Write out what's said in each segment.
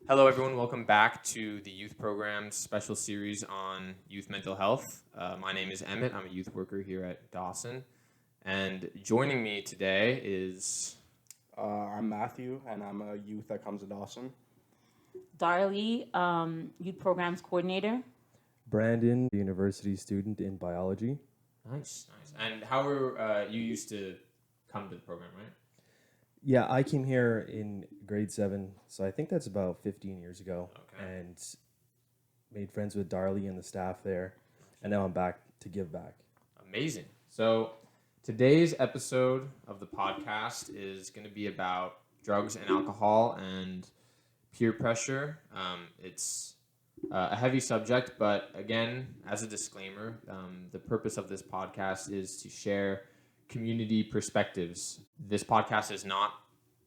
Hello, everyone. Welcome back to the youth program's special series on youth mental health. My name is Emmett. I'm a youth worker here at Dawson. And joining me today is I'm Matthew, and I'm a youth that comes to Dawson. Darlie, Youth Programs Coordinator. Brandon, the university student in biology. nice. And how were you used to come to the program, right? Yeah, I came here in grade 7, so I think that's about 15 years ago, Okay. and made friends with Darlie and the staff there, and now I'm back to give back. Amazing. So today's episode of the podcast is going to be about drugs and alcohol and peer pressure. It's a heavy subject, but again, as a disclaimer, the purpose of this podcast is to share community perspectives. This podcast is not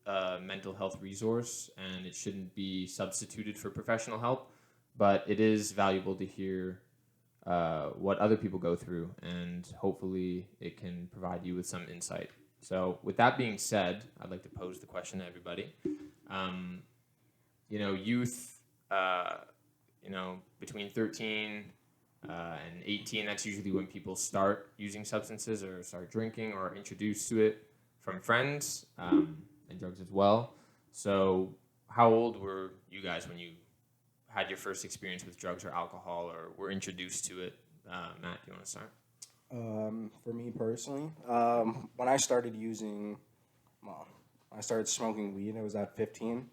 a mental health resource, and it shouldn't be substituted for professional help, but it is valuable to hear what other people go through, and hopefully it can provide you with some insight. So, with that being said, I'd like to pose the question to everybody. Youth, between 13 and 18, that's usually when people start using substances or start drinking or are introduced to it from friends and drugs as well. So, how old were you guys when you had your first experience with drugs or alcohol or were introduced to it? Matt, do you want to start? For me personally, when I started I started smoking weed. I was at 15,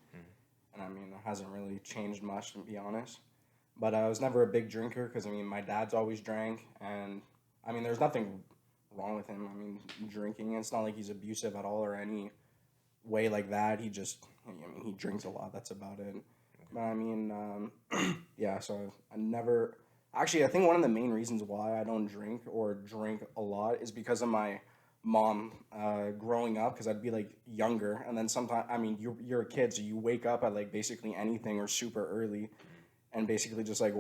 and it hasn't really changed much to be honest. But I was never a big drinker because my dad's always drank, and there's nothing wrong with him. Drinking. It's not like he's abusive at all or any way like that. He drinks a lot. That's about it. But yeah. So I never. Actually, I think one of the main reasons why I don't drink or drink a lot is because of my mom growing up. Because I'd be like younger, and then sometimes you're a kid, so you wake up at like basically anything or super early, and basically just like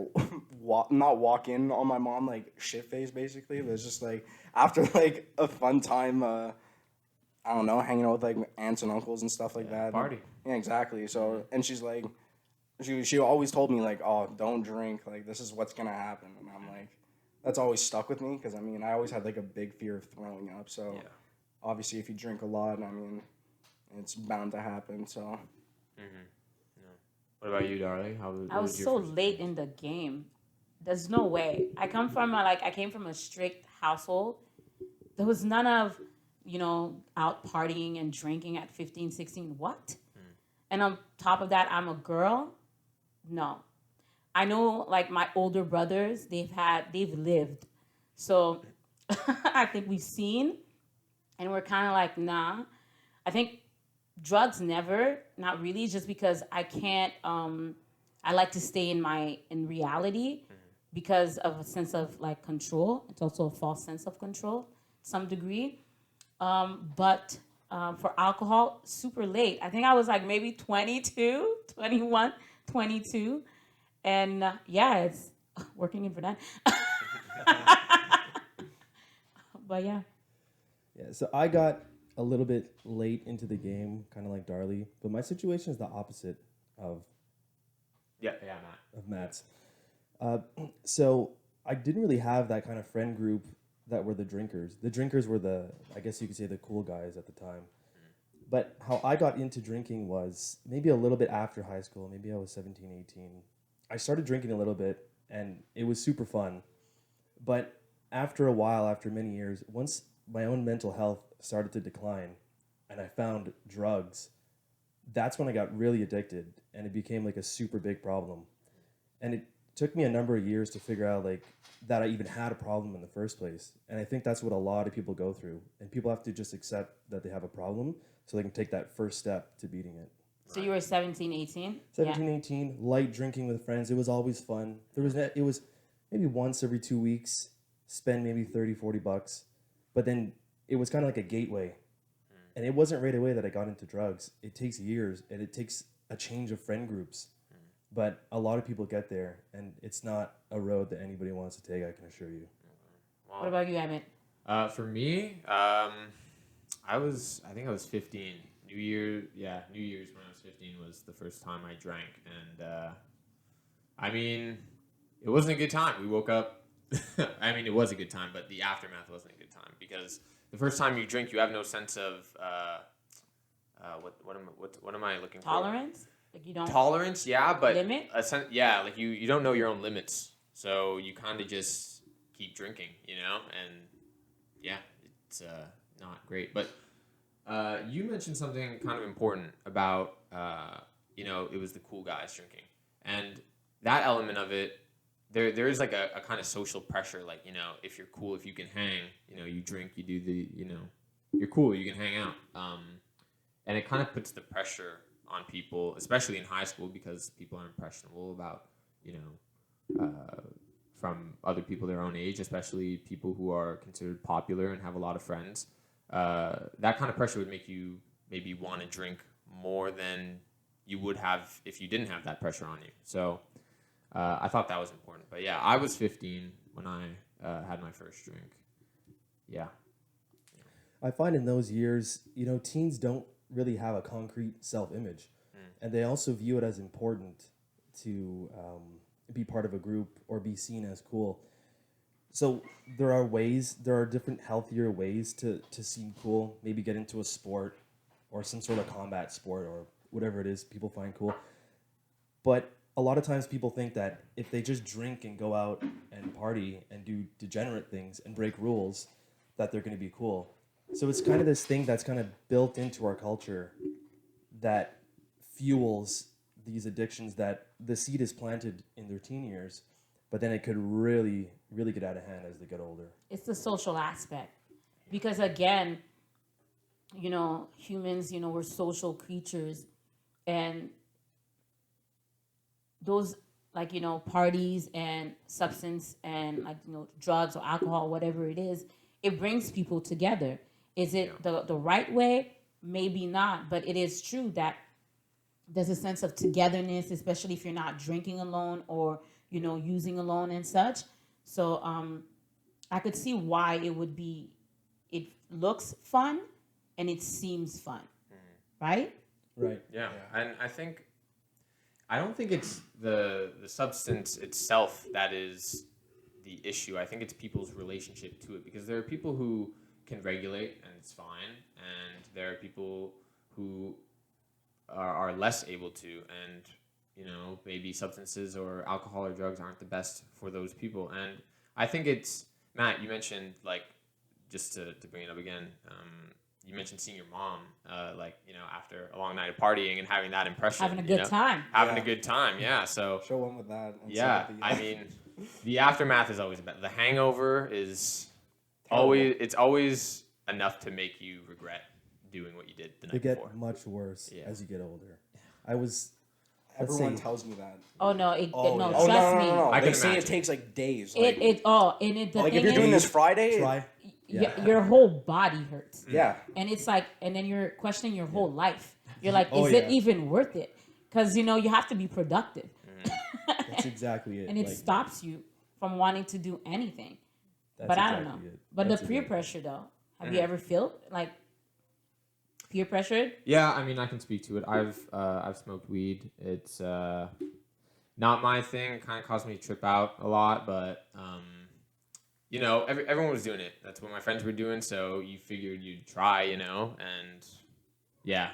not walk in on my mom like shit face basically, but it's just like after like a fun time. I don't know, hanging out with like aunts and uncles and stuff like that. Party. Yeah, exactly. So, and she's like, she always told me like, oh, don't drink. Like this is what's gonna happen, and I'm like, that's always stuck with me because I always had like a big fear of throwing up. So, Yeah. obviously, if you drink a lot, it's bound to happen. So, What about you, Darlie? I What was was your so first late experience? in the game. There's no way. I came from a strict household. There was none of, out partying and drinking at 15, 16. What? And on top of that, I'm a girl. No. I know like my older brothers, they've lived. So I think we've seen and we're kind of like, nah. I think drugs never, not really, just because I can't. I like to stay in reality because of a sense of like control. It's also a false sense of control, to some degree. But for alcohol, super late. I think I was like maybe 22, 21, 22, and yeah, it's working in for that. But yeah. Yeah, so I got a little bit late into the game, kind of like Darlie, but my situation is the opposite of Yeah, Matt. Matt's. Uh, so I didn't really have that kind of friend group that were the drinkers. The drinkers were I guess you could say, the cool guys at the time. But how I got into drinking was maybe a little bit after high school. Maybe I was 17, 18. I started drinking a little bit, and it was super fun. But after a while, after many years, once my own mental health started to decline and I found drugs, that's when I got really addicted, and it became like a super big problem. And it took me a number of years to figure out like that I even had a problem in the first place. And I think that's what a lot of people go through. And people have to just accept that they have a problem so they can take that first step to beating it. So you were 17, 18? 17, 18, light drinking with friends. It was always fun. It was maybe once every 2 weeks, spend maybe 30, $40. But then it was kind of like a gateway. And it wasn't right away that I got into drugs. It takes years, and it takes a change of friend groups. But a lot of people get there, and it's not a road that anybody wants to take, I can assure you. What about you, Emmett? For me, I think I was 15 New Year's when I was 15 was the first time I drank, and I mean, it wasn't a good time. We woke up. I mean, it was a good time, but the aftermath wasn't a good time because the first time you drink, you have no sense of what am I looking for? Tolerance? Like you don't Tolerance, yeah, but limit? like you don't know your own limits, so you kind of just keep drinking, and yeah, it's not great. But you mentioned something kind of important about it was the cool guys drinking, and that element of it, there is like a kind of social pressure, like if you're cool, if you can hang, you drink, you do the you're cool, you can hang out, and it kind of puts the pressure on people, especially in high school, because people are impressionable about, from other people their own age, especially people who are considered popular and have a lot of friends. That kind of pressure would make you maybe want to drink more than you would have if you didn't have that pressure on you. So I thought that was important. But yeah, I was 15 when I had my first drink. Yeah. I find in those years, teens don't really have a concrete self-image, and they also view it as important to be part of a group or be seen as cool. So there are different healthier ways to seem cool, maybe get into a sport or some sort of combat sport or whatever it is people find cool. But a lot of times people think that if they just drink and go out and party and do degenerate things and break rules, that they're going to be cool. So it's kind of this thing that's kind of built into our culture that fuels these addictions, that the seed is planted in their teen years, but then it could really, really get out of hand as they get older. It's the social aspect. Because again, humans, we're social creatures, and those parties and substance and drugs or alcohol, whatever it is, it brings people together. Is it the right way? Maybe not, but it is true that there's a sense of togetherness, especially if you're not drinking alone or using alone and such. So I could see why it looks fun and it seems fun, right? Right. Yeah, and I don't think it's the substance itself that is the issue. I think it's people's relationship to it, because there are people who can regulate and it's fine, and there are people who are less able to, and maybe substances or alcohol or drugs aren't the best for those people. And I think it's, Matt, you mentioned, like, just to bring it up again, you mentioned seeing your mom, after a long night of partying and having that impression. Having a good time. Having a good time, yeah. So Show one with that. yeah, I mean, the aftermath is always bad. The hangover is always enough to make you regret doing what you did the night They before. get much worse as you get older. Everyone tells me that. Oh no! No, Trust me. no. I They can say imagine. it takes like days. The Like thing if you're is, doing this Friday, Try. your whole body hurts. yeah. And it's like, and then you're questioning your whole life. You're like, Oh, is it yeah. even worth it? Because you have to be productive, That's exactly it. and it Like, stops you from wanting to do anything. that's But I don't exactly know. it. But That's the peer exactly it. pressure, though, have you ever felt like peer pressured? Yeah, I mean, I can speak to it. I've smoked weed. It's not my thing. It kind of caused me to trip out a lot, but everyone was doing it. That's what my friends were doing, so you figured you'd try, and yeah,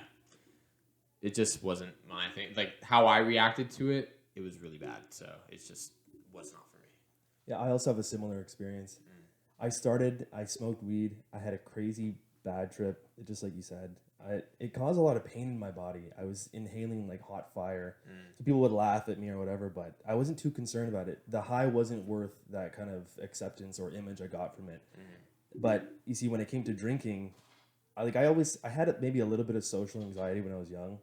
it just wasn't my thing. Like, how I reacted to it, it was really bad. So it just was not for me. Yeah, I also have a similar experience. I smoked weed. I had a crazy bad trip, just like you said. It caused a lot of pain in my body. I was inhaling like hot fire. So people would laugh at me or whatever, but I wasn't too concerned about it. The high wasn't worth that kind of acceptance or image I got from it. But you see, when it came to drinking, I had maybe a little bit of social anxiety when I was young.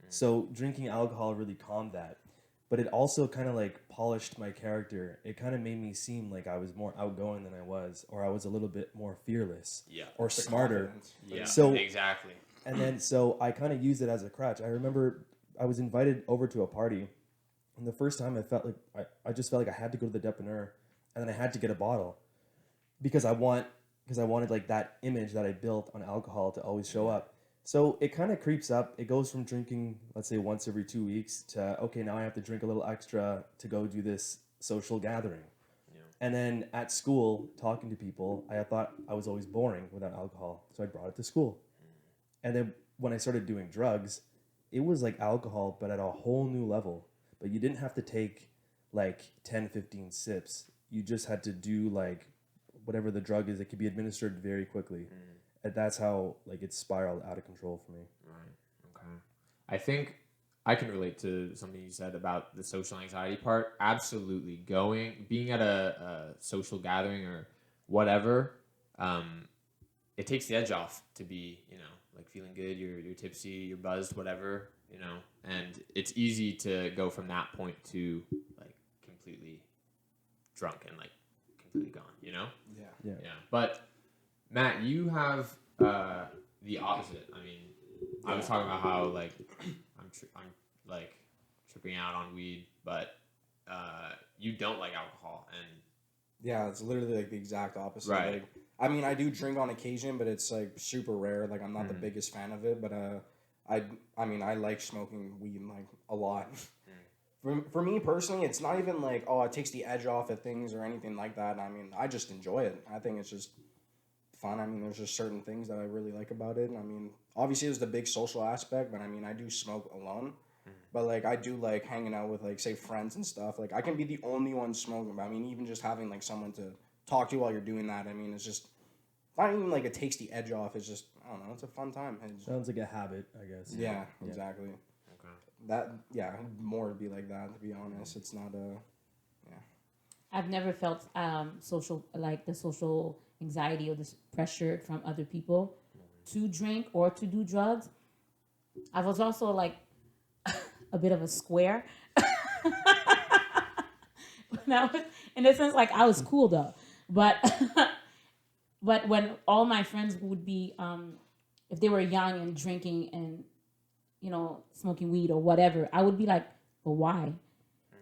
So drinking alcohol really calmed that. But it also kind of like polished my character. It kind of made me seem like I was more outgoing than I was, or I was a little bit more fearless, Yeah. or smarter. Confidence. Yeah. So- exactly. And then so I kind of used it as a crutch. I remember I was invited over to a party, and the first time I felt like I just felt like I had to go to the dépanneur, and then I had to get a bottle because I wanted like that image that I built on alcohol to always show up. So it kind of creeps up. It goes from drinking, let's say, once every 2 weeks to, okay, now I have to drink a little extra to go do this social gathering. Yeah. And then at school, talking to people, I thought I was always boring without alcohol. So I brought it to school. And then when I started doing drugs, it was like alcohol, but at a whole new level. But you didn't have to take like 10, 15 sips. You just had to do like whatever the drug is. It could be administered very quickly. And that's how like it spiraled out of control for me. Right. Okay. I think I can relate to something you said about the social anxiety part. Absolutely. Being at a social gathering or whatever, it takes the edge off to be, like feeling good, you're tipsy, you're buzzed, whatever, and it's easy to go from that point to like completely drunk and like completely gone, Yeah. Yeah. But Matt, you have the opposite. I mean, I was talking about how like I'm like tripping out on weed, but you don't like alcohol, and Yeah, it's literally like the exact opposite. Right. Like, I mean, I do drink on occasion, but it's like super rare. Like, I'm not the biggest fan of it, but I mean, I like smoking weed like a lot. For me personally, it's not even like, oh, it takes the edge off of things or anything like that. I mean, I just enjoy it. I think it's just fun. I mean, there's just certain things that I really like about it. I mean, obviously there's the big social aspect, but I mean, I do smoke alone. But like, I do like hanging out with like, say, friends and stuff. Like, I can be the only one smoking. But I mean, even just having like someone to talk to while you're doing that, I mean, it's just not even like it takes the edge off. It's just, I don't know, it's a fun time. Sounds like a habit, I guess. Yeah, exactly. okay. That, yeah, more to be like that, to be honest. It's not a, I've never felt the social anxiety or this pressure from other people to drink or to do drugs. I was also like a bit of a square. In a sense, like I was cool though, but but when all my friends would be, if they were young and drinking and smoking weed or whatever, I would be like, but why?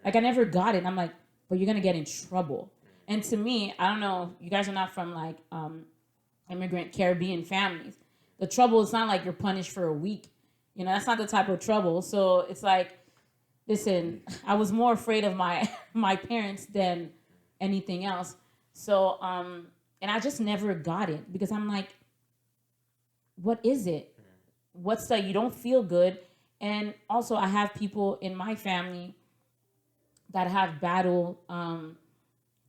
Like I never got it. And I'm like, but you're gonna get in trouble. And to me, I don't know, you guys are not from like immigrant Caribbean families. The trouble is not like you're punished for a week. That's not the type of trouble. So it's like, listen, I was more afraid of my parents than anything else. So and I just never got it because I'm like, what is it? What's that? You don't feel good. And also I have people in my family that have battled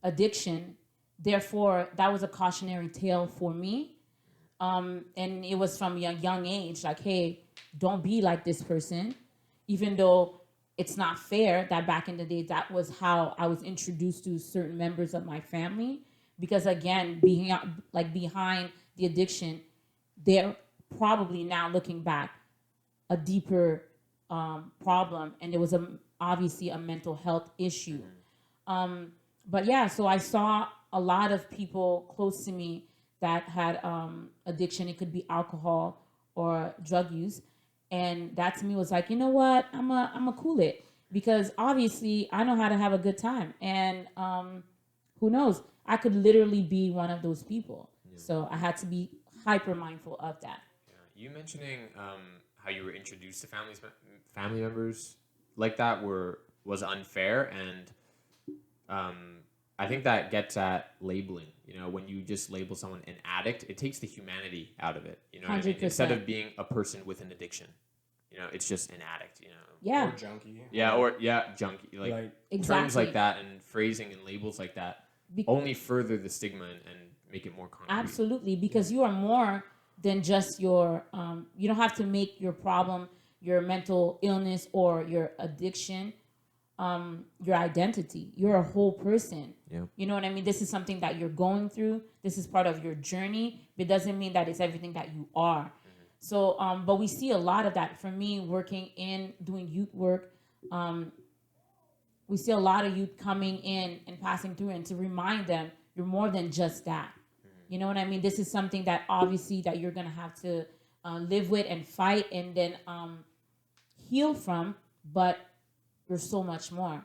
addiction. Therefore, that was a cautionary tale for me. And it was from a young age, like, hey, don't be like this person, even though it's not fair that back in the day, that was how I was introduced to certain members of my family. Because again, behind the addiction, they're probably now looking back a deeper problem, and there was obviously a mental health issue. But yeah, so I saw a lot of people close to me that had addiction. It could be alcohol or drug use, and that to me was like, you know what, I'm a cool it, because obviously I know how to have a good time, and who knows, I could literally be one of those people. So I had to be hyper mindful of that. You mentioning how you were introduced to family members like that was unfair, and I think that gets at labeling. When you just label someone an addict, it takes the humanity out of it. You know what I mean? 100%. Instead of being a person with an addiction, it's just an addict. Yeah. or junkie. Junkie. Like Right. Exactly. terms like that and phrasing and labels like that only further the stigma and make it more concrete. Absolutely, because you are more than just your, you don't have to make your problem, your mental illness or your addiction, your identity. You're a whole person. Yeah. You know what I mean? This is something that you're going through. This is part of your journey. But it doesn't mean that it's everything that you are. So, but we see a lot of that. For me, doing youth work, we see a lot of youth coming in and passing through, and to remind them, you're more than just that. You know what I mean? This is something that obviously that you're going to have to live with and fight and then heal from, but you're so much more.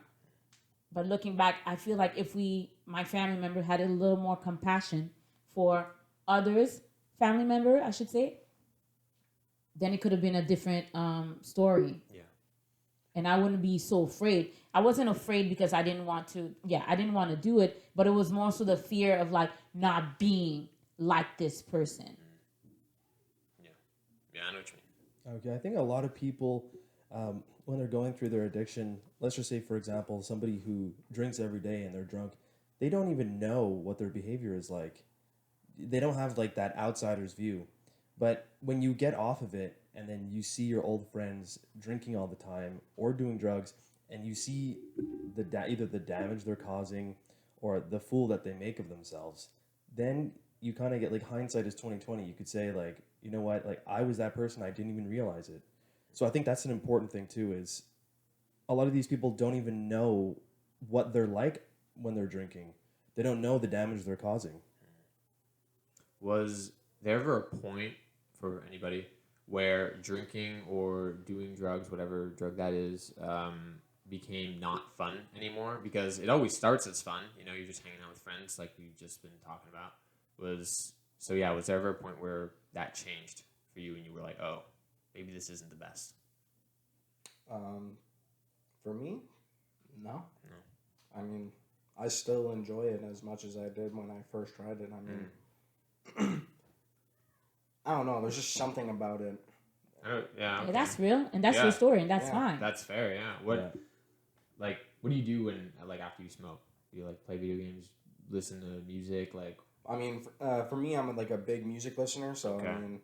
But looking back, I feel like if my family member had a little more compassion for others, family member, I should say, then it could have been a different story. Yeah. And I wouldn't be so afraid. I wasn't afraid because I didn't want to. Yeah, I didn't want to do it, but it was more so the fear of like not being like this person. Yeah. Yeah, I know what you mean. Okay, I think a lot of people, when they're going through their addiction, let's just say, for example, somebody who drinks every day and they're drunk, they don't even know what their behavior is like. They don't have like that outsider's view. But when you get off of it and then you see your old friends drinking all the time or doing drugs, and you see either the damage they're causing or the fool that they make of themselves, then you kind of get like hindsight is 2020. You could say like, you know what, like I was that person, I didn't even realize it. So I think that's an important thing too. Is a lot of these people don't even know what they're like when they're drinking. They don't know the damage they're causing. Was there ever a point for anybody where drinking or doing drugs, whatever drug that is, became not fun anymore? Because it always starts as fun. You know, you're just hanging out with friends like we've just been talking about. Was there ever a point where that changed for you and you were like, oh, maybe this isn't the best? For me, no. No. I mean, I still enjoy it as much as I did when I first tried it. I mean, I don't know. There's just something about it. Yeah, Yeah, okay. that's real, and that's Yeah. your story, and that's Yeah. fine. That's fair, yeah. What Yeah. what do you do when like after you smoke? Do you like play video games, listen to music, like I mean, for me, I'm like a big music listener, so Okay. I mean,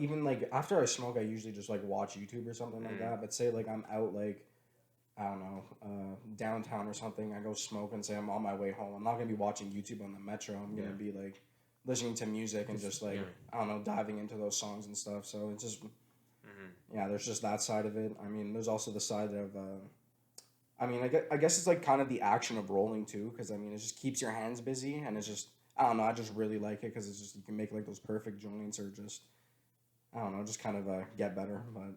even like after I smoke, I usually just like watch YouTube or something like that. But say like I'm out like I don't know downtown or something, I go smoke and say I'm on my way home. I'm not gonna be watching YouTube on the metro. I'm gonna be like listening to music and just like I don't know diving into those songs and stuff. So it's just yeah, there's just that side of it. I mean, there's also the side of I mean, I guess it's like kind of the action of rolling too, because I mean, it just keeps your hands busy, and it's just I don't know. I just really like it because it's just you can make like those perfect joints, or just I don't know, just kind of get better. But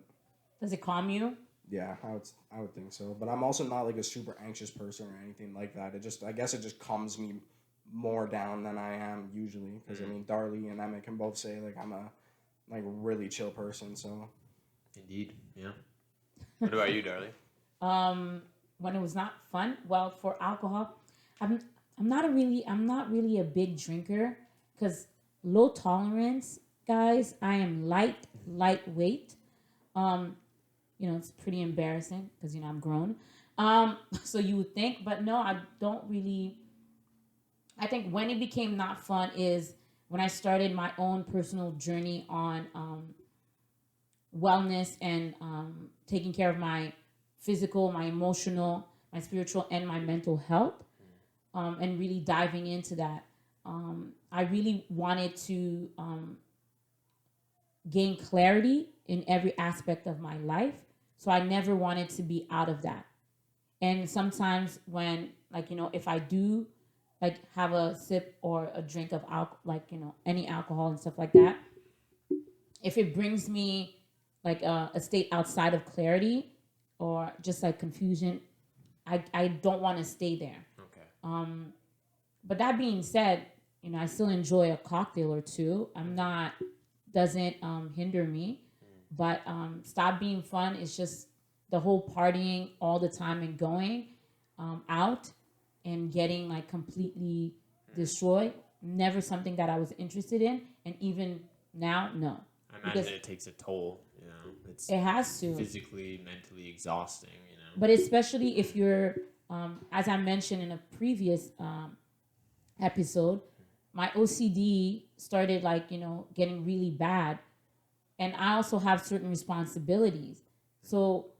Does it calm you? yeah, I would think so. But I'm also not like a super anxious person or anything like that. I guess it just calms me more down than I am usually. Because I mean, Darlie and Emmett can both say like I'm a like really chill person. So Indeed, yeah. What about you, Darlie? When it was not fun. Well, for alcohol, I'm I'm not really a big drinker because low tolerance, guys. I am lightweight. Um, it's pretty embarrassing because I'm grown. So you would think, but no, I don't really. I think when it became not fun is when I started my own personal journey on wellness and taking care of my physical, my emotional, my spiritual, and my mental health, and really diving into that. I really wanted to gain clarity in every aspect of my life. So I never wanted to be out of that. And sometimes when, like, if I do like have a sip or a drink of alcohol, like, any alcohol and stuff like that, if it brings me like a state outside of clarity or just like confusion, I don't want to stay there. Okay. But that being said, I still enjoy a cocktail or two. Doesn't hinder me. But stop being fun is just the whole partying all the time and going out and getting like completely destroyed. Never something that I was interested in. And even now, no. I imagine it takes a toll, It's It has to. physically, mentally exhausting, But especially if you're, as I mentioned in a previous episode, my OCD started like, getting really bad. And I also have certain responsibilities. So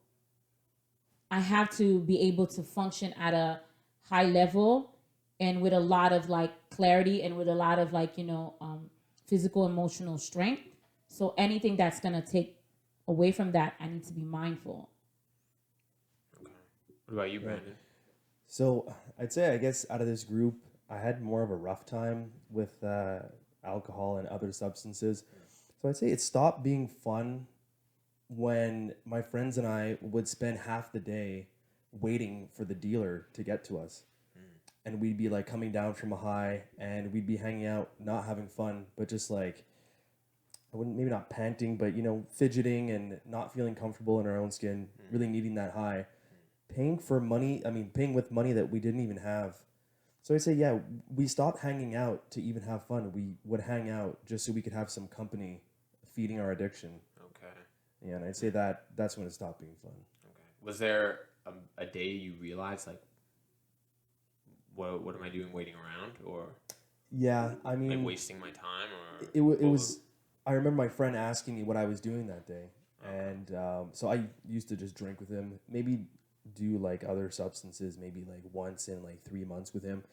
I have to be able to function at a high level and with a lot of like clarity and with a lot of like, physical, emotional strength. So anything that's going to take away from that, I need to be mindful. Okay. What about you, Brandon? So I'd say, I guess, out of this group, I had more of a rough time with alcohol and other substances. So I'd say it stopped being fun when my friends and I would spend half the day waiting for the dealer to get to us. And we'd be like coming down from a high and we'd be hanging out, not having fun, but just like maybe not panting, but fidgeting and not feeling comfortable in our own skin, really needing that high, paying with money that we didn't even have. So I say, yeah, we stopped hanging out to even have fun. We would hang out just so we could have some company feeding our addiction. Okay. Yeah, and I'd say that's when it stopped being fun. Okay. Was there a day you realized, like, what am I doing waiting around? Or, Yeah, I like, mean, wasting my time? Or it was. I remember my friend asking me what I was doing that day, and so I used to just drink with him. Maybe do like other substances, maybe like once in like 3 months with him.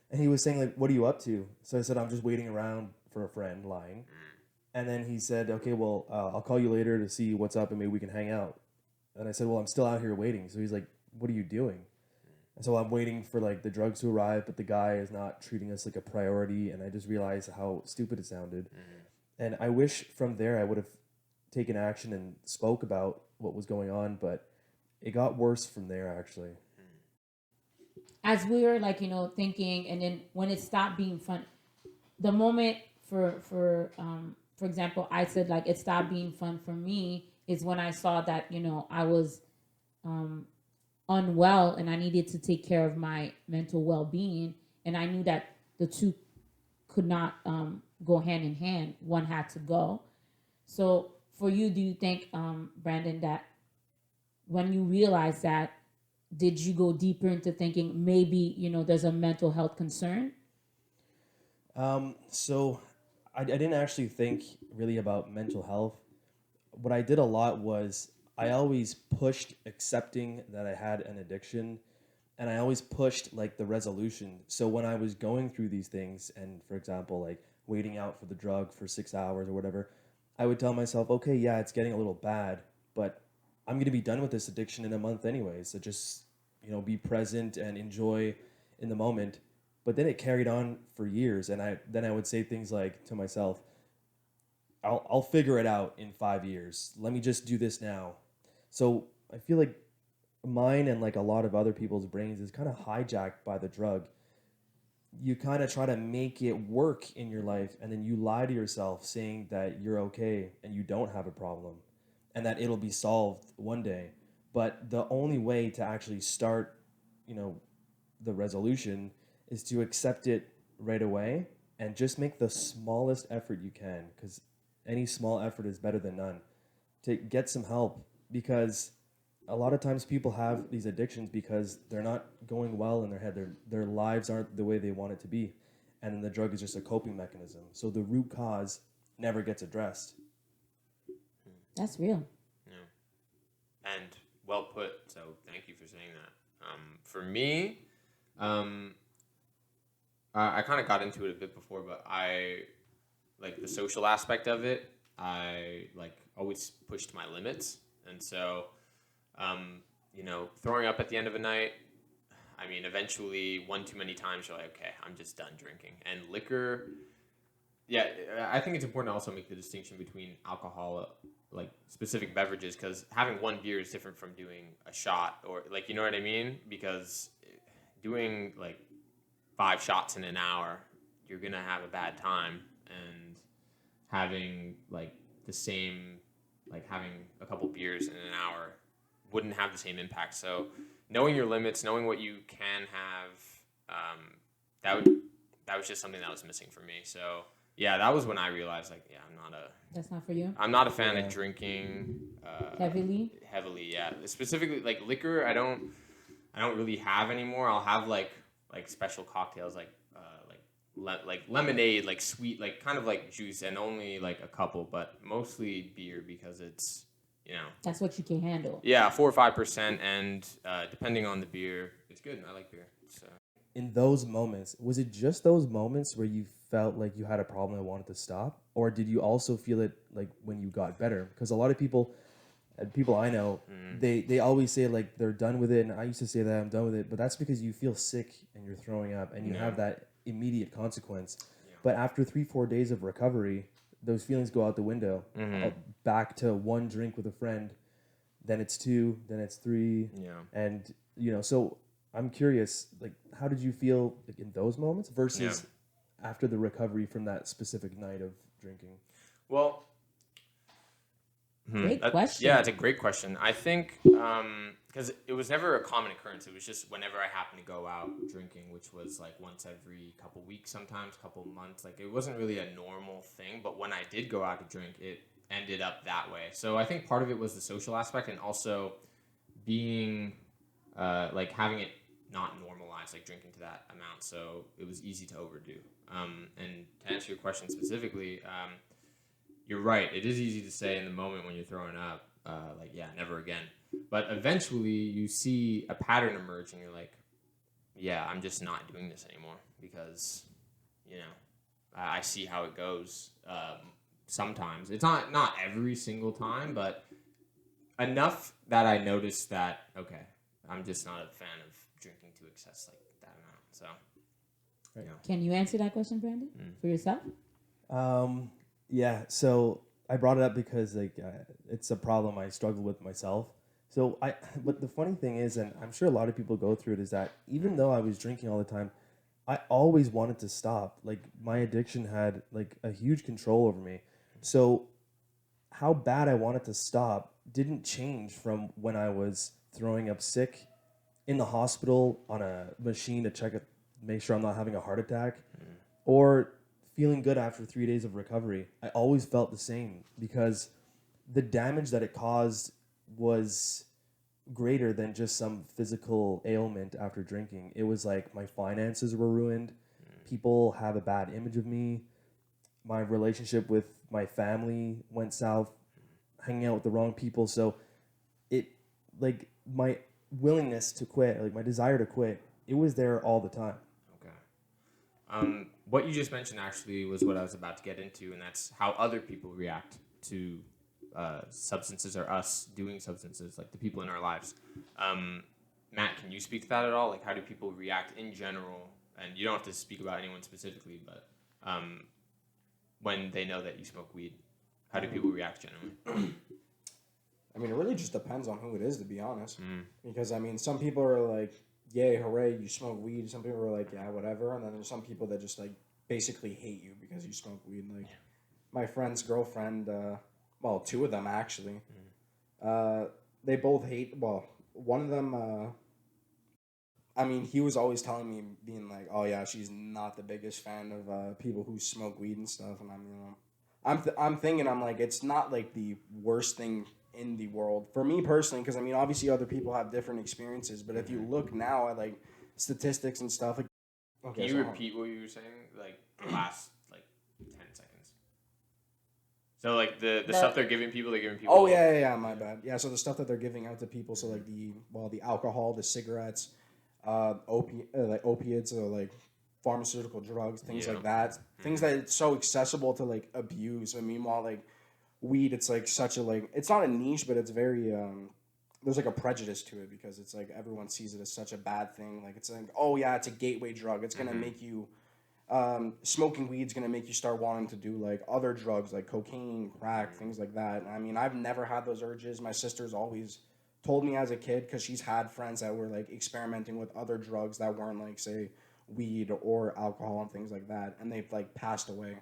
And he was saying like, "What are you up to?" So I said, "I'm just waiting around for a friend," lying. And then he said, "Okay, well, I'll call you later to see what's up and maybe we can hang out." And I said, "Well, I'm still out here waiting." So he's like, "What are you doing?" And so I'm waiting for like the drugs to arrive, but the guy is not treating us like a priority. And I just realized how stupid it sounded. And I wish from there I would have taken action and spoke about what was going on, but it got worse from there actually. As we were like, thinking, and then when it stopped being fun, the moment for example, I said like it stopped being fun for me is when I saw that, I was unwell and I needed to take care of my mental well-being, and I knew that the two could not go hand in hand. One had to go. So for you, do you think, Brandon, that when you realized that, did you go deeper into thinking maybe, there's a mental health concern? So I didn't actually think really about mental health. What I did a lot was I always pushed accepting that I had an addiction, and I always pushed like the resolution. So when I was going through these things, and for example, like waiting out for the drug for 6 hours or whatever, I would tell myself, okay, yeah, it's getting a little bad, but I'm going to be done with this addiction in a month anyway. So just, be present and enjoy in the moment. But then it carried on for years. And I would say things like to myself, I'll figure it out in 5 years. Let me just do this now. So I feel like mine and like a lot of other people's brains is kind of hijacked by the drug. You kind of try to make it work in your life, and then you lie to yourself saying that you're okay and you don't have a problem and that it'll be solved one day. But the only way to actually start, the resolution is to accept it right away and just make the smallest effort you can, because any small effort is better than none. To get some help, because a lot of times people have these addictions because they're not going well in their head. Their lives aren't the way they want it to be. And then the drug is just a coping mechanism. So the root cause never gets addressed. That's real. Yeah. And well put. So thank you for saying that. For me, I kind of got into it a bit before, but I like the social aspect of it. I like always pushed my limits. And so, throwing up at the end of a night, I mean, eventually one too many times you're like, okay, I'm just done drinking. And liquor, yeah, I think it's important to also make the distinction between alcohol, like specific beverages, because having one beer is different from doing a shot, or like, you know what I mean? Because doing like 5 shots in an hour, you're going to have a bad time. And having like the same, like having a couple beers in an hour wouldn't have the same impact. So knowing your limits, knowing what you can have, that was just something that was missing for me. So yeah, that was when I realized like, yeah, That's not for you. I'm not a fan of drinking Heavily. Yeah, specifically like liquor. I don't really have anymore. I'll have like special cocktails like lemonade, like sweet, like kind of like juice, and only like a couple, but mostly beer because it's That's what you can handle. yeah, 4 or 5%, and depending on the beer, it's good. I like beer. So In those moments, was it just those moments where you felt like you had a problem and wanted to stop? Or did you also feel it like when you got better? Because a lot of people I know, they always say like they're done with it. And I used to say that I'm done with it, but that's because you feel sick and you're throwing up and you have that immediate consequence. Yeah. But after 3-4 days of recovery, those feelings go out the window. Back to one drink with a friend, then it's 2, then it's 3. yeah. And so I'm curious, like, how did you feel like, in those moments versus after the recovery from that specific night of drinking? Well, Great question. Yeah, it's a great question. I think because it was never a common occurrence. It was just whenever I happened to go out drinking, which was like once every couple weeks, sometimes couple months. Like it wasn't really a normal thing. But when I did go out to drink, it ended up that way. So I think part of it was the social aspect, and also being like having it not normalized, like drinking to that amount. So it was easy to overdo. And to answer your question specifically. You're right. It is easy to say in the moment when you're throwing up, like, yeah, never again. But eventually you see a pattern emerge and you're like, yeah, I'm just not doing this anymore because, you know, I see how it goes sometimes. It's not every single time, but enough that I noticed that, okay, I'm just not a fan of drinking to excess like that amount. So, you know. Can you answer that question, Brandon, for yourself? Yeah, so I brought it up because like it's a problem I struggle with myself. But the funny thing is, and I'm sure a lot of people go through it, is that even though I was drinking all the time, I always wanted to stop. Like my addiction had like a huge control over me. So how bad I wanted to stop didn't change from when I was throwing up sick in the hospital on a machine to make sure I'm not having a heart attack, or feeling good after 3 days of recovery. I always felt the same because the damage that it caused was greater than just some physical ailment after drinking. It was like my finances were ruined. People have a bad image of me. My relationship with my family went south, hanging out with the wrong people. So it, like, my willingness to quit, like my desire to quit, it was there all the time. What you just mentioned actually was what I was about to get into, and that's how other people react to substances or us doing substances, like the people in our lives. Matt, can you speak to that at all? Like, how do people react in general? And you don't have to speak about anyone specifically, but when they know that you smoke weed, how do people react generally? I mean, it really just depends on who it is, to be honest. Because, I mean, some people are like, yay, hooray, you smoke weed. Some people are like, yeah, whatever. And then there's some people that just, like, basically hate you because you smoke weed. Like, my friend's girlfriend, well, two of them, actually. They both hate, well, one of them, I mean, he was always telling me, being like, oh, yeah, she's not the biggest fan of people who smoke weed and stuff. And I'm thinking, I'm like, it's not, like, the worst thing in the world for me personally, because I mean, obviously other people have different experiences, but if you look now at like statistics and stuff, like, okay, can you repeat what you were saying, like the last like 10 seconds? So like the stuff they're giving people. Oh yeah, my bad. Yeah, so the stuff that they're giving out to people, so like the alcohol, the cigarettes, like opiates, or like pharmaceutical drugs, things like that, things that it's so accessible to like abuse. And meanwhile, like weed, it's like such a, like, it's not a niche, but it's very there's like a prejudice to it because it's like everyone sees it as such a bad thing. Like it's like, oh yeah, it's a gateway drug. It's gonna make you smoking weed's gonna make you start wanting to do like other drugs like cocaine, crack, things like that. I mean, I've never had those urges. My sister's always told me as a kid, because she's had friends that were like experimenting with other drugs that weren't like, say, weed or alcohol and things like that, and they've like passed away.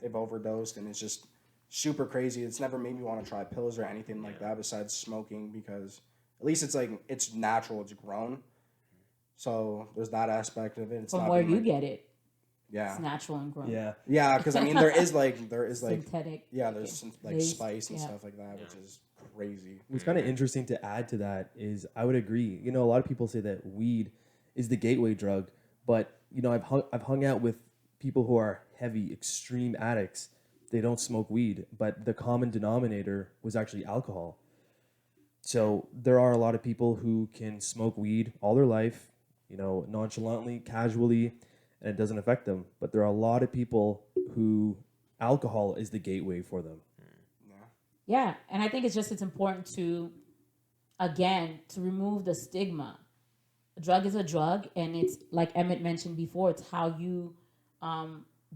They've overdosed, and it's just super crazy. It's never made me want to try pills or anything like that besides smoking, because at least it's like it's natural, it's grown. So there's that aspect of it. It's From not where being, you like, get it. yeah, It's natural and grown. yeah, because I mean there is like Synthetic. yeah, there's like Based, spice and stuff like that, which is crazy. What's kind of interesting to add to that is I would agree. You know, a lot of people say that weed is the gateway drug, but you know, I've hung out with people who are heavy, extreme addicts. They don't smoke weed, but the common denominator was actually alcohol. So there are a lot of people who can smoke weed all their life, you know, nonchalantly, casually, and it doesn't affect them. But there are a lot of people who alcohol is the gateway for them. Yeah, and I think it's important to, again, to remove the stigma. A drug is a drug, and it's like Emmett mentioned before. It's how you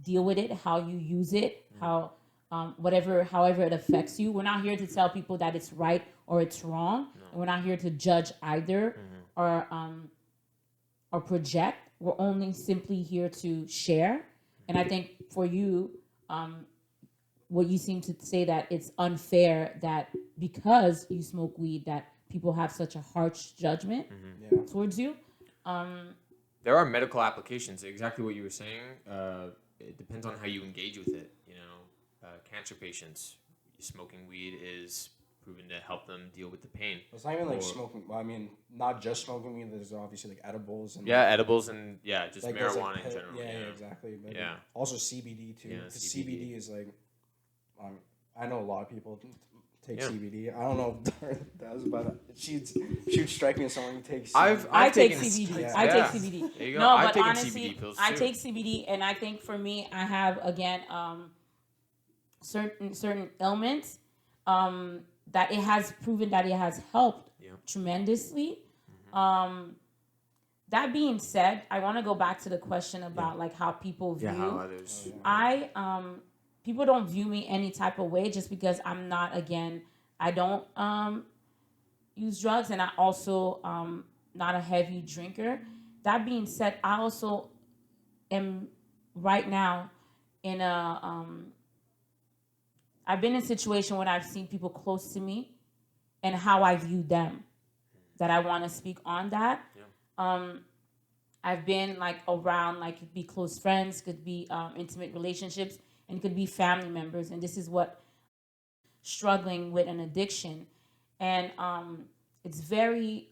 deal with it, how you use it, how however it affects you. We're not here to tell people that it's right or it's wrong. And we're not here to judge either or project. We're only simply here to share. And I think for you, what you seem to say, that it's unfair that because you smoke weed that people have such a harsh judgment towards you. There are medical applications. Exactly what you were saying. It depends on how you engage with it. Cancer patients, smoking weed is proven to help them deal with the pain. It's not even like smoking. Well, I mean, not just smoking weed. There's obviously like edibles and edibles and just like marijuana like in general. Yeah, exactly. But Yeah. also CBD too. Yeah, Because CBD. CBD is like, I know a lot of people take Yeah. CBD. I don't know if Dara does, but she'd strike me as someone who takes. I take taken CBD. Yeah. I take Yeah. CBD. There you go. No, I've but taken honestly, CBD pills I too. take CBD, and I think for me, I have again certain ailments that it has proven that it has helped tremendously. That being said, I want to go back to the question about like how people view. how others. People don't view me any type of way just because I'm not, again, I don't use drugs, and I also not a heavy drinker. That being said, I also am right now in a I've been in a situation when I've seen people close to me and how I view them, that I want to speak on that. I've been like around, like, could be close friends, could be intimate relationships, and could be family members. And this is what struggling with an addiction. And it's very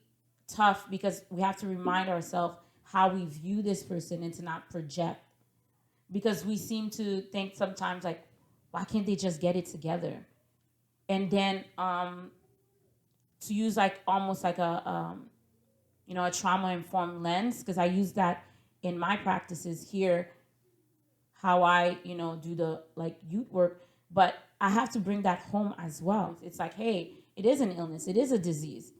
tough because we have to remind ourselves how we view this person and to not project. Because we seem to think sometimes like, why can't they just get it together? And then to use like almost like a a trauma-informed lens, because I use that in my practices here, how I, do the like youth work, but I have to bring that home as well. It's like, hey, it is an illness, it is a disease.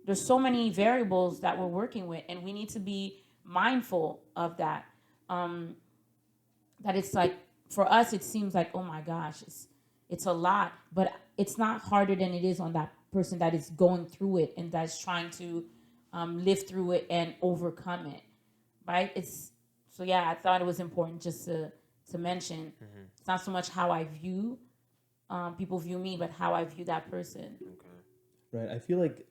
There's so many variables that we're working with, and we need to be mindful of that. That it's like, for us, it seems like, oh my gosh, it's a lot, but it's not harder than it is on that person that is going through it and that's trying to live through it and overcome it, right? I thought it was important just to mention. It's not so much how I view people view me, but how I view that person. Right. I feel like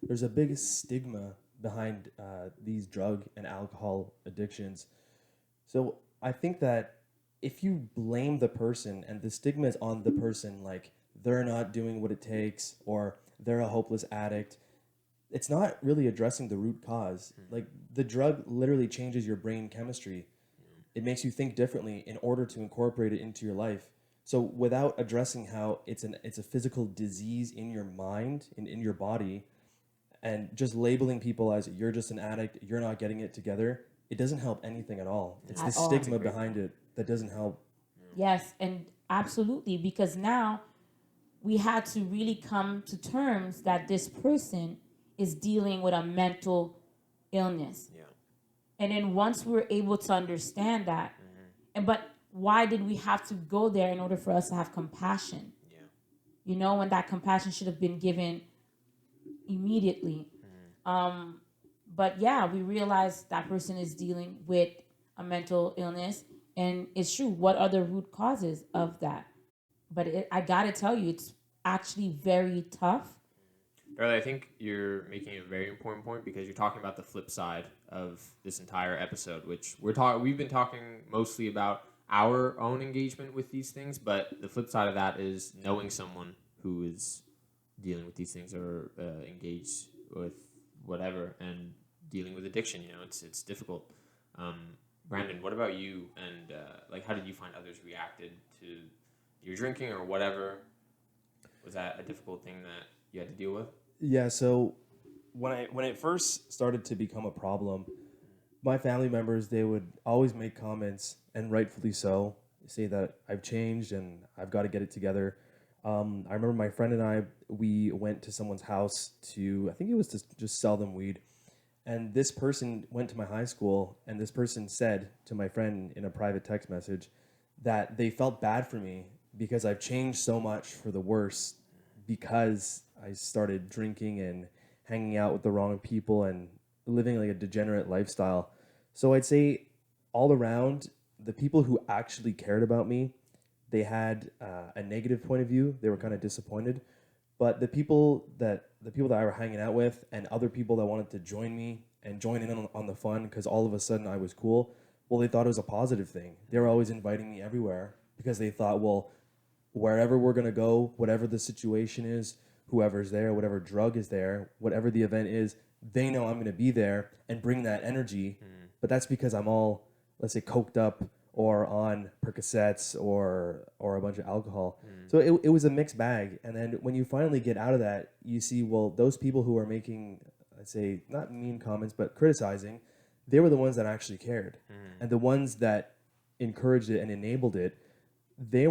there's a big stigma behind these drug and alcohol addictions. So I think that if you blame the person and the stigma is on the person, like they're not doing what it takes or they're a hopeless addict, it's not really addressing the root cause. Like the drug literally changes your brain chemistry. It makes you think differently in order to incorporate it into your life. So without addressing how it's a physical disease in your mind, in your body, and just labeling people as you're just an addict, you're not getting it together, it doesn't help anything at all. It's the stigma behind it that doesn't help. Yes, and absolutely, because now we had to really come to terms that this person is dealing with a mental illness. Yeah. And then once we were able to understand that, but why did we have to go there in order for us to have compassion? Yeah. When that compassion should have been given immediately. But yeah, we realized that person is dealing with a mental illness, and it's true. What are the root causes of that? But I gotta tell you, it's actually very tough. Earlier, I think you're making a very important point because you're talking about the flip side of this entire episode, which we've been talking mostly about our own engagement with these things, but the flip side of that is knowing someone who is dealing with these things or engaged with whatever and dealing with addiction. It's difficult. Brandon, what about you? And how did you find others reacted to your drinking or whatever? Was that a difficult thing that you had to deal with? Yeah, so when it first started to become a problem, my family members, they would always make comments, and rightfully so, say that I've changed and I've got to get it together. I remember my friend and I, we went to someone's house I think it was to just sell them weed. And this person went to my high school, and this person said to my friend in a private text message that they felt bad for me because I've changed so much for the worse because I started drinking and hanging out with the wrong people and living like a degenerate lifestyle. So I'd say all around, the people who actually cared about me, they had a negative point of view. They were kind of disappointed. But the people that I were hanging out with, and other people that wanted to join me and join in on the fun, because all of a sudden I was cool, well, they thought it was a positive thing. They were always inviting me everywhere because they thought, well, wherever we're going to go, whatever the situation is, whoever's there, whatever drug is there, whatever the event is, they know I'm going to be there and bring that energy. But that's because I'm all, let's say, coked up or on Percocets or a bunch of alcohol. So it was a mixed bag. And then when you finally get out of that, you see, well, those people who are making, let's say, not mean comments, but criticizing, they were the ones that actually cared. And the ones that encouraged it and enabled it, they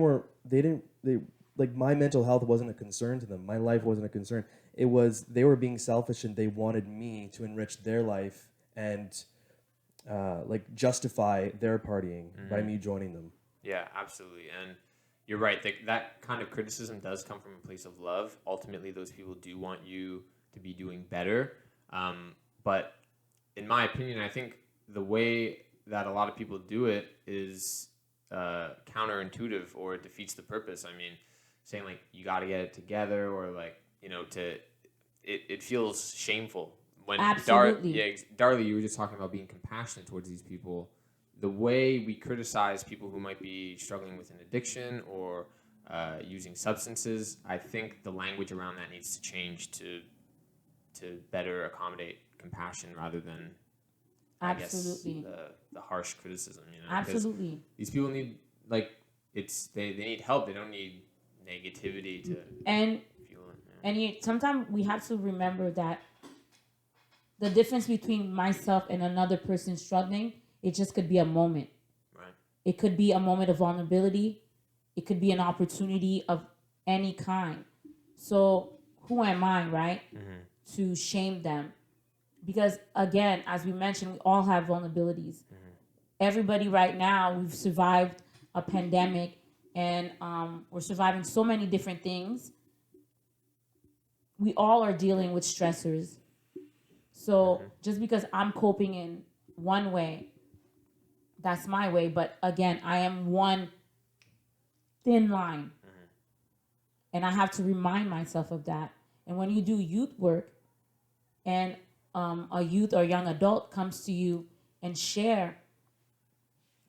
like, my mental health wasn't a concern to them. My life wasn't a concern. It was, they were being selfish and they wanted me to enrich their life and like justify their partying by me joining them. Yeah, absolutely. And you're right. That kind of criticism does come from a place of love. Ultimately, those people do want you to be doing better. But in my opinion, I think the way that a lot of people do it is counterintuitive, or it defeats the purpose. I mean, saying like you got to get it together, or like, you know, it feels shameful. When Absolutely. Darlie, you were just talking about being compassionate towards these people. The way we criticize people who might be struggling with an addiction or using substances, I think the language around that needs to change to better accommodate compassion rather than, Absolutely. I guess, the harsh criticism. You know, 'cause Absolutely. these people need, like, they need help. They don't need negativity to And fuel it. and sometimes we have to remember that the difference between myself and another person struggling, it just could be a moment. Right. It could be a moment of vulnerability. It could be an opportunity of any kind. So who am I, right, to shame them? Because again, as we mentioned, we all have vulnerabilities. Everybody right now, we've survived a pandemic, and we're surviving so many different things. We all are dealing with stressors. So just because I'm coping in one way, that's my way. But again, I am one thin line. And I have to remind myself of that. And when you do youth work and a youth or young adult comes to you and share,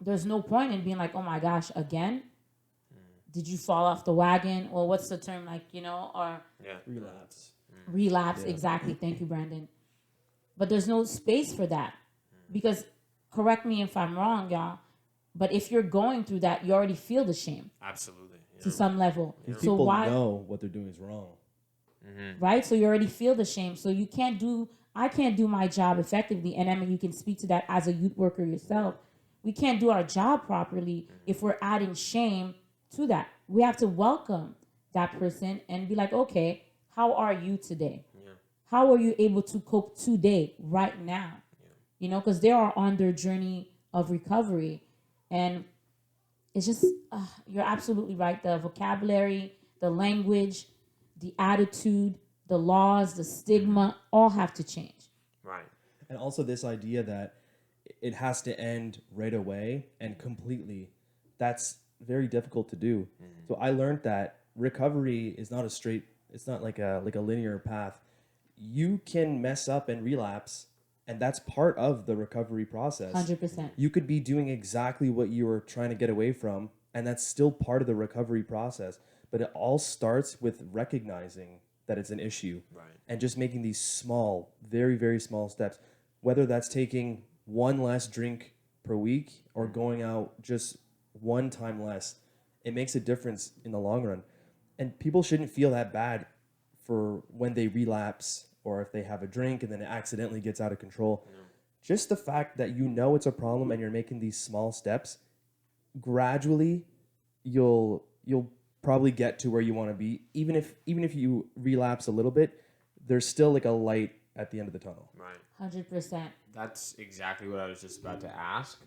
there's no point in being like, oh my gosh, again? Did you fall off the wagon? Or what's the term, like, you know, or Relapse. relapse? Yeah. Exactly. Thank you, Brandon. But there's no space for that. Because, correct me if I'm wrong, y'all, but if you're going through that, you already feel the shame Absolutely. to some level. These So people why, know what they're doing is wrong. right? So you already feel the shame. So I can't do my job effectively. And Emma, you can speak to that as a youth worker yourself. We can't do our job properly if we're adding shame to that. We have to welcome that person and be like, okay, how are you today? How are you able to cope today, right now? You know, because they are on their journey of recovery. And it's just, you're absolutely right. The vocabulary, the language, the attitude, the laws, the stigma, all have to change. Right. And also this idea that it has to end right away and completely, that's very difficult to do. So I learned that recovery is not it's not like a linear path. You can mess up and relapse, and that's part of the recovery process. 100%. You could be doing exactly what you were trying to get away from, and that's still part of the recovery process. But it all starts with recognizing that it's an issue, Right. and just making these small, very, very small steps, whether that's taking one less drink per week or going out just one time less. It makes a difference in the long run. And people shouldn't feel that bad for when they relapse or if they have a drink and then it accidentally gets out of control. Just the fact that you know it's a problem and you're making these small steps, gradually you'll probably get to where you want to be. Even if you relapse a little bit, there's still like a light at the end of the tunnel. Right. 100%. That's exactly what I was just about to ask.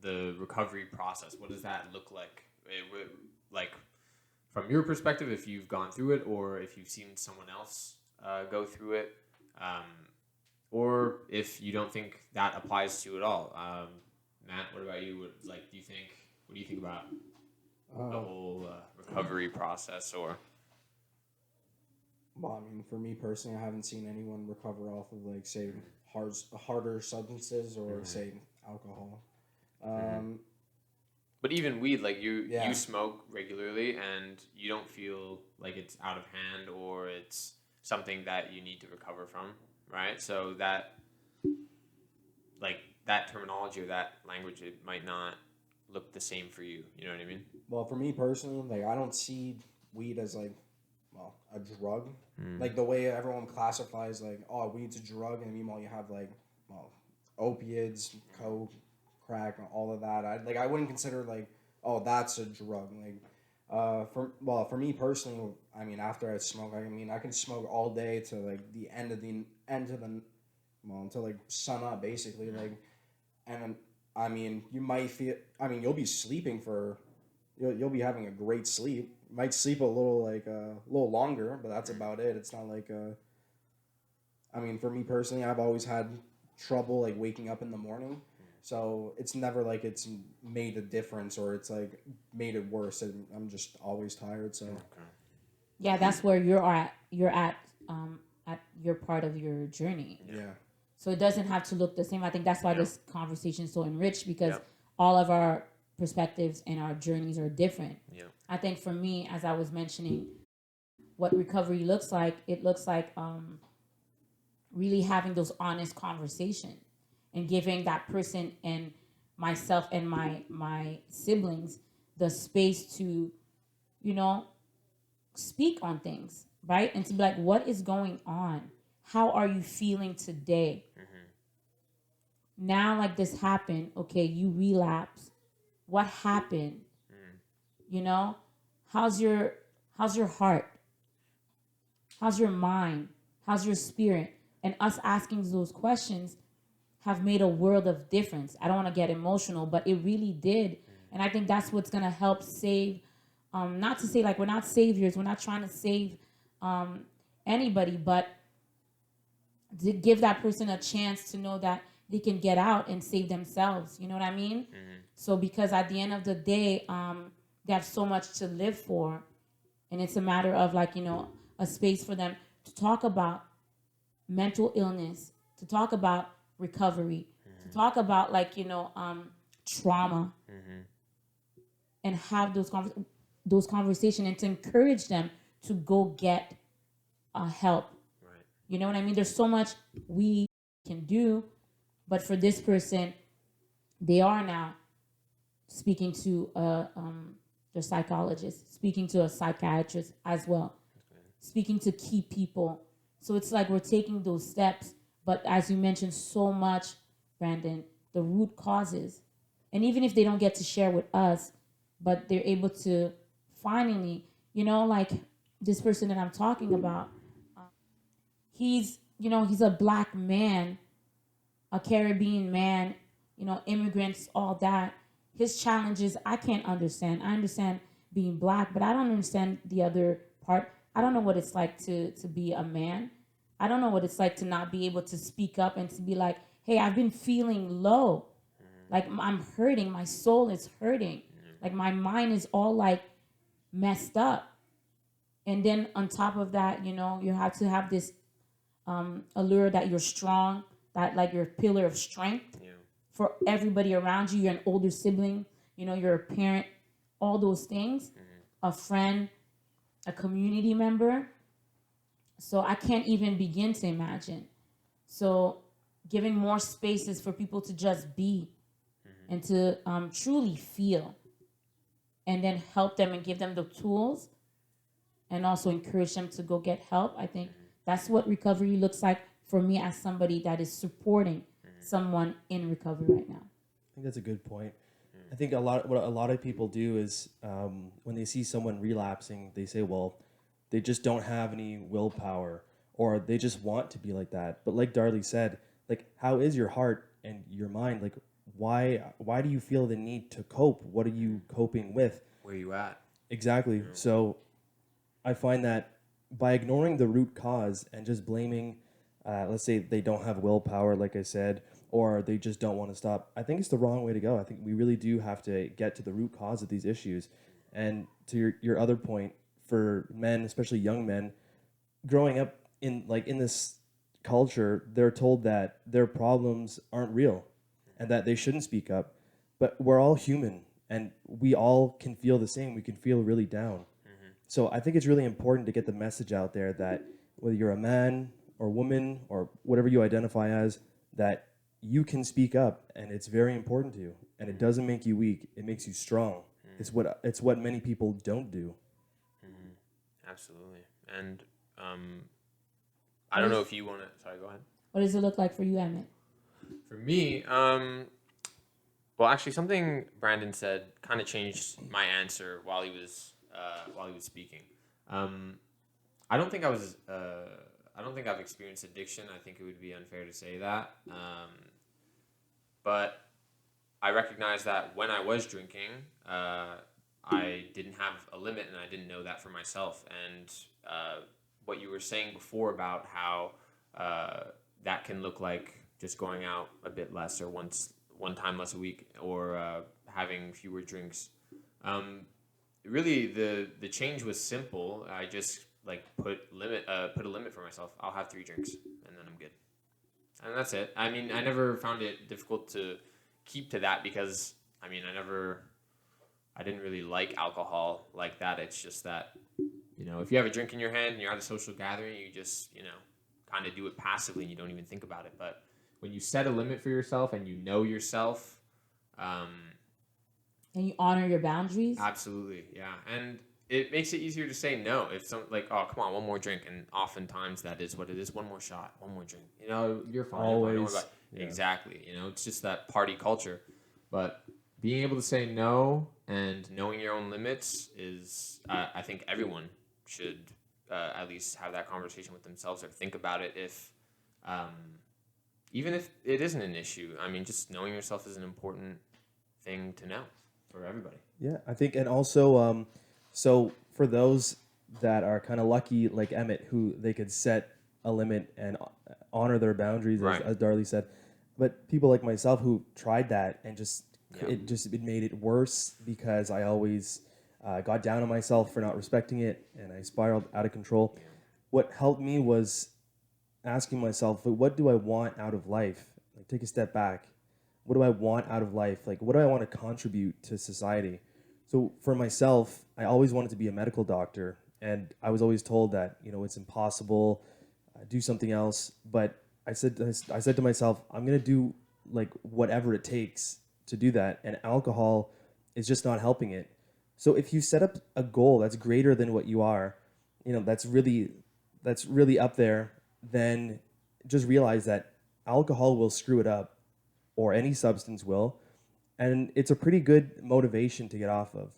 The recovery process, what does that look like? Like, from your perspective, if you've gone through it or if you've seen someone else go through it, or if you don't think that applies to you at all. Matt, what about you? What do you think about the whole recovery process, or? Well, I mean, for me personally, I haven't seen anyone recover off of like say harder substances or say alcohol. But even weed, like Yeah. you smoke regularly, and you don't feel like it's out of hand or it's something that you need to recover from, right? So that, like that terminology or that language, it might not look the same for you. You know what I mean? Well, for me personally, like I don't see weed as like, well, a drug. Like the way everyone classifies like, oh, weed's a drug, and meanwhile you have like, well, opiates, coke, crack, all of that. I wouldn't consider like, oh, that's a drug. Like, for me personally, I mean, after I smoke, I mean, I can smoke all day to like the end of the, well, until like sun up basically. Like, and I mean, you might feel. I mean, you'll be sleeping for. You'll be having a great sleep. Might sleep a little like a little longer, but that's about it. It's not like I mean, for me personally, I've always had trouble like waking up in the morning, so it's never like it's made a difference or it's like made it worse. And I'm just always tired. So Yeah, that's where you're at at your part of your journey. yeah, So it doesn't have to look the same. I think that's why this conversation is so enriched, because Yep. all of our perspectives and our journeys are different. Yeah. I think for me, as I was mentioning, what recovery looks like, it looks like really having those honest conversations and giving that person and myself and my siblings the space to, you know, speak on things, right? And to be like, what is going on? How are you feeling today? Now, like this happened, okay, you relapse. What happened? You know, how's your heart? How's your mind? How's your spirit? And us asking those questions have made a world of difference. I don't want to get emotional, but it really did. And I think that's what's gonna help save. Not to say like we're not saviors, we're not trying to save anybody, but to give that person a chance to know that they can get out and save themselves. You know what I mean? So because at the end of the day, they have so much to live for, and it's a matter of like, you know, a space for them to talk about mental illness, to talk about recovery, to talk about like, you know, trauma, and have those conversations, and to encourage them to go get help. Right. You know what I mean? There's so much we can do, but for this person, they are now speaking to their psychologist, speaking to a psychiatrist as well, speaking to key people. So it's like we're taking those steps, but as you mentioned so much, Brandon, the root causes. And even if they don't get to share with us, but they're able to finally, you know, like this person that I'm talking about, he's, you know, he's a black man, a Caribbean man, you know, immigrants, all that. His challenges, I can't understand. I understand being black, but I don't understand the other part. I don't know what it's like to be a man. I don't know what it's like to not be able to speak up and to be like, hey, I've been feeling low. Like I'm hurting. My soul is hurting. Like my mind is all like messed up. And then on top of that, you know, you have to have this allure that you're strong, that like you're a pillar of strength for everybody around you. You're an older sibling, you know, you're a parent, all those things, a friend, a community member. So I can't even begin to imagine. So giving more spaces for people to just be and to truly feel, and then help them and give them the tools, and also encourage them to go get help. I think that's what recovery looks like for me as somebody that is supporting someone in recovery right now. I think that's a good point. I think what a lot of people do is when they see someone relapsing, they say, well, they just don't have any willpower, or they just want to be like that. But like Darley said, like, how is your heart and your mind? Like, why do you feel the need to cope? What are you coping with? Where you at? Exactly. So I find that by ignoring the root cause and just blaming, let's say they don't have willpower, like I said, or they just don't want to stop, I think it's the wrong way to go. I think we really do have to get to the root cause of these issues And to your other point, for men, especially young men, growing up in this culture, they're told that their problems aren't real and that they shouldn't speak up. But we're all human and we all can feel the same. We can feel really down. So I think it's really important to get the message out there that whether you're a man or woman or whatever you identify as, that you can speak up and it's very important to you. And it doesn't make you weak. It makes you strong. It's what many people don't do. Absolutely. And I don't know if you want to. Sorry, go ahead. What does it look like for you, Emmett? For me, well, actually, something Brandon said kind of changed my answer while he was speaking. I don't think I don't think I've experienced addiction. I think it would be unfair to say that. But I recognize that when I was drinking, I didn't have a limit, and I didn't know that for myself. And what you were saying before about how that can look like just going out a bit less, or one time less a week, or having fewer drinks. Really, the change was simple. I just put a limit for myself. I'll have 3 drinks, and then I'm good. And that's it. I mean, I never found it difficult to keep to that because, I mean, I didn't really like alcohol like that. It's just that, if you have a drink in your hand and you're at a social gathering, you just, kind of do it passively and you don't even think about it. But when you set a limit for yourself and you know yourself, and you honor your boundaries. Absolutely, yeah. And it makes it easier to say no. If oh, come on, one more drink. And oftentimes that is what it is. One more shot, one more drink. You're fine. Always. Yeah. Exactly. It's just that party culture. But being able to say no and knowing your own limits is, I think everyone should at least have that conversation with themselves or think about it even if it isn't an issue. I mean, just knowing yourself is an important thing to know for everybody. Yeah, I think, and also, so for those that are kind of lucky, like Emmett, who they could set a limit and honor their boundaries, Right. as Darley said, but people like myself who tried that and it made it worse because I always got down on myself for not respecting it, and I spiraled out of control. Yeah. What helped me was asking myself, what do I want out of life? Take a step back. What do I want out of life? What do I want to contribute to society? So for myself, I always wanted to be a medical doctor, and I was always told that it's impossible. Do something else. But I said to myself, I'm gonna do whatever it takes to do that, and alcohol is just not helping it. So if you set up a goal that's greater than what you are, that's really up there, then just realize that alcohol will screw it up, or any substance will, and it's a pretty good motivation to get off of.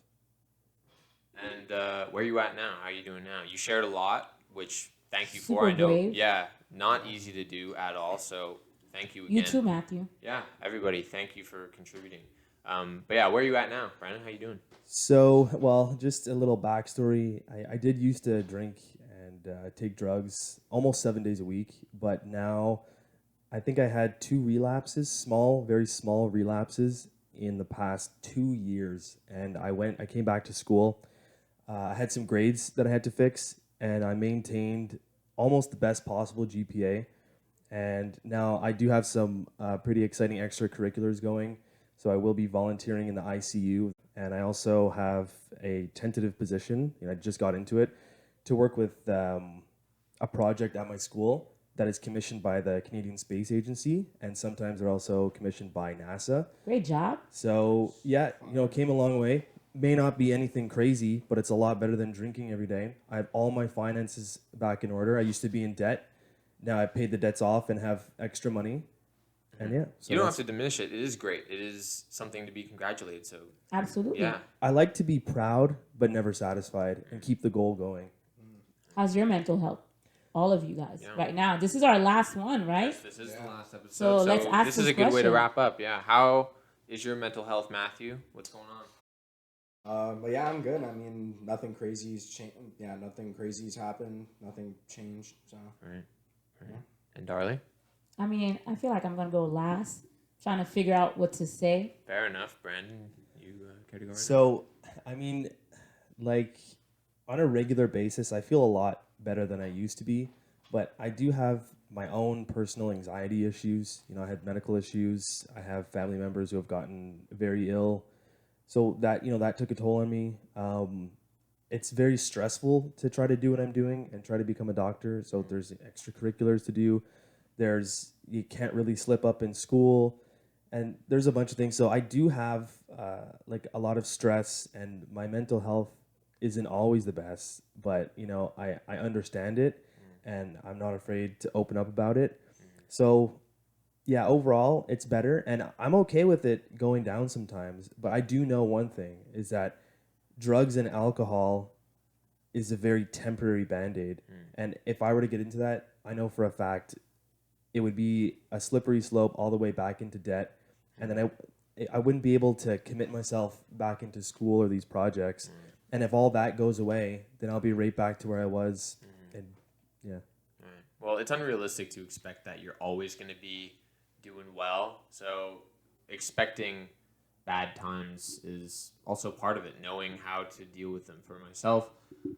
And where are you at now? How are you doing now? You shared a lot, which thank you Super for. I know, brave. yeah, not easy to do at all. So thank you again. You too, Matthew. Yeah, everybody, thank you for contributing. But yeah, where are you at now, Brandon? How you doing? So, well, just a little backstory. I did used to drink and take drugs almost 7 days a week, but now I think I had 2 relapses, very small relapses in the past 2 years. And I came back to school. I had some grades that I had to fix, and I maintained almost the best possible GPA. And now I do have some pretty exciting extracurriculars going. So I will be volunteering in the ICU, and I also have a tentative position. I just got into it to work with a project at my school that is commissioned by the Canadian Space Agency, and sometimes they're also commissioned by NASA. Great job. So yeah, came a long way. May not be anything crazy, but it's a lot better than drinking every day. I have all my finances back in order. I used to be in debt. Now I paid the debts off and have extra money. And yeah, so you don't have to diminish it. It is great. It is something to be congratulated. So Absolutely. yeah, I like to be proud, but never satisfied, and keep the goal going. How's your mental health? All of you guys Yeah. right now. This is our last one, right? yes, this is the last episode. So let's ask this is this a good way to question. wrap up. Yeah, how is your mental health, Matthew? What's going on? But yeah, I'm good. I mean, nothing crazy's changed. Yeah, nothing crazy's happened. Nothing changed. So. Right. And Darley? I mean, I feel like I'm gonna go last, trying to figure out what to say. Fair enough, Brandon. You care to go right So, I mean, like on a regular basis, I feel a lot better than I used to be, but I do have my own personal anxiety issues. You know, I had medical issues. I have family members who have gotten very ill. So that, you know, that took a toll on me. It's very stressful to try to do what I'm doing and try to become a doctor. So there's extracurriculars to do. You can't really slip up in school, and there's a bunch of things. So I do have like a lot of stress, and my mental health isn't always the best, but you know, I understand it, and I'm not afraid to open up about it. So yeah, overall it's better, and I'm okay with it going down sometimes. But I do know one thing is that drugs and alcohol is a very temporary band-aid. And if I were to get into that, I know for a fact it would be a slippery slope all the way back into debt. And then I wouldn't be able to commit myself back into school or these projects. And if all that goes away, then I'll be right back to where I was. And yeah. Right. Well, it's unrealistic to expect that you're always going to be doing well. So expecting bad times is also part of it, knowing how to deal with them. For myself,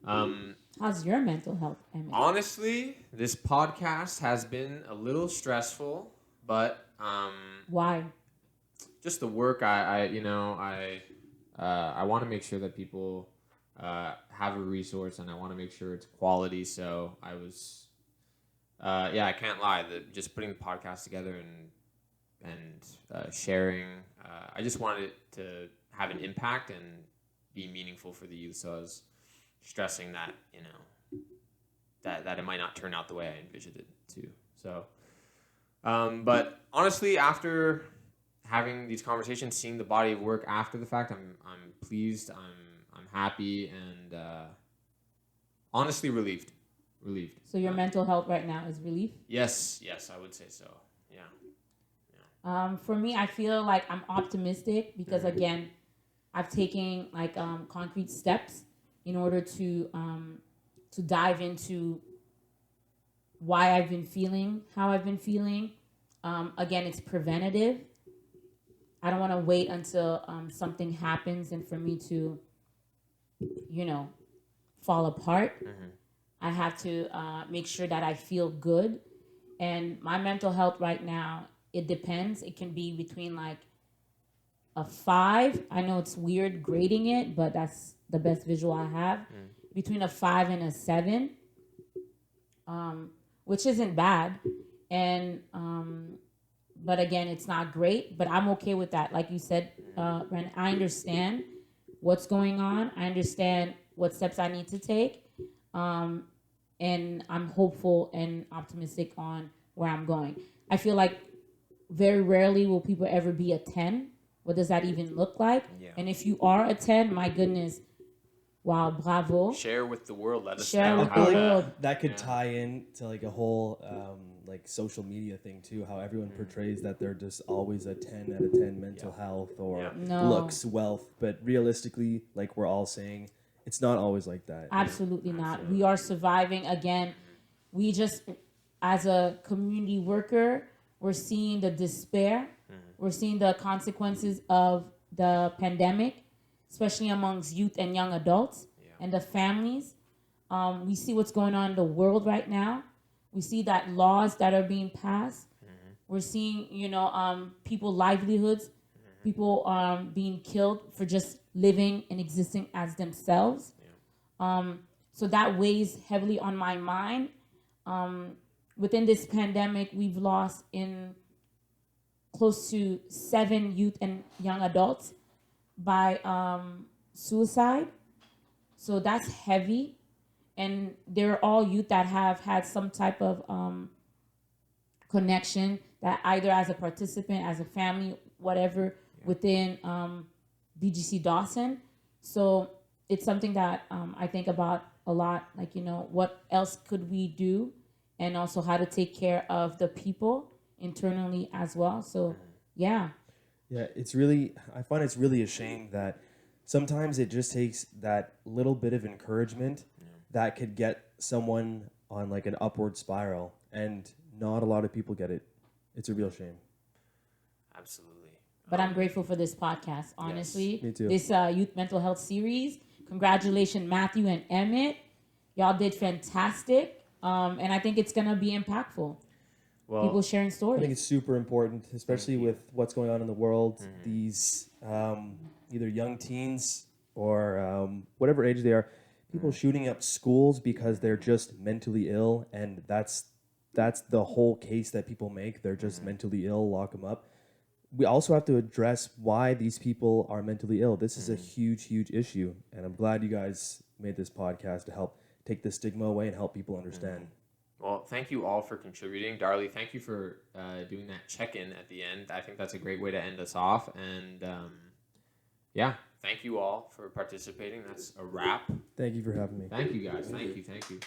How's your mental health, Emmett? honestly, this podcast has been a little stressful, but Why? just the work. I want to make sure that people have a resource, and I want to make sure it's quality. So I was, I can't lie. Just putting the podcast together and sharing. I just wanted it to have an impact and be meaningful for the youth. So I was stressing that, that it might not turn out the way I envisioned it to. So, but honestly, after having these conversations, seeing the body of work after the fact, I'm pleased. I'm happy and honestly relieved. So your mental health right now is relief? Yes, I would say so. Yeah. For me, I feel like I'm optimistic because again, I've taken like concrete steps in order to dive into why I've been feeling how I've been feeling. Again, it's preventative. I don't want to wait until something happens and for me to, fall apart. I have to make sure that I feel good. And my mental health right now, it depends. It can be between like a 5. I know it's weird grading it, but that's the best visual I have. Between a 5 and a 7, which isn't bad. And but again, it's not great. But I'm okay with that. Like you said, Ren, I understand what's going on. I understand what steps I need to take. And I'm hopeful and optimistic on where I'm going. I feel like very rarely will people ever be a 10. What does that even look like? Yeah. And if you are a 10, my goodness, wow, bravo. Share with the world. Let us Share know with how the to- world. That could tie in to like a whole like social media thing too, how everyone portrays that they're just always a 10 out of 10 mental health or Yeah. No. looks, wealth. But realistically, like we're all saying, it's not always like that. Absolutely not. We are surviving. Again, we just, as a community worker, we're seeing the despair. We're seeing the consequences of the pandemic, especially amongst youth and young adults and the families. We see what's going on in the world right now. We see that laws that are being passed. We're seeing, people livelihoods, people being killed for just living and existing as themselves. So that weighs heavily on my mind. Within this pandemic, we've lost in close to 7 youth and young adults by suicide. So that's heavy. And they're all youth that have had some type of connection, that either as a participant, as a family, whatever, within BGC Dawson. So it's something that I think about a lot, like, what else could we do? And also how to take care of the people internally as well. So, yeah. Yeah, I find it's really a shame that sometimes it just takes that little bit of encouragement that could get someone on like an upward spiral, and not a lot of people get it. It's a real shame. Absolutely. But I'm grateful for this podcast, honestly. me too. This youth mental health series, Congratulations, Matthew and Emmett. Y'all did fantastic. And I think it's going to be impactful. Well, People sharing I stories. think it's super important, especially with what's going on in the world. These either young teens or whatever age they are, people shooting up schools because they're just mentally ill, and that's the whole case that people make. They're just mentally ill, lock them up. We also have to address why these people are mentally ill. This is a huge, huge issue, and I'm glad you guys made this podcast to help take the stigma away and help people understand. Well, thank you all for contributing. Darlie, thank you for doing that check-in at the end. I think that's a great way to end us off. And yeah, thank you all for participating. That's a wrap. Thank you for having me. Thank you, guys. Thank you.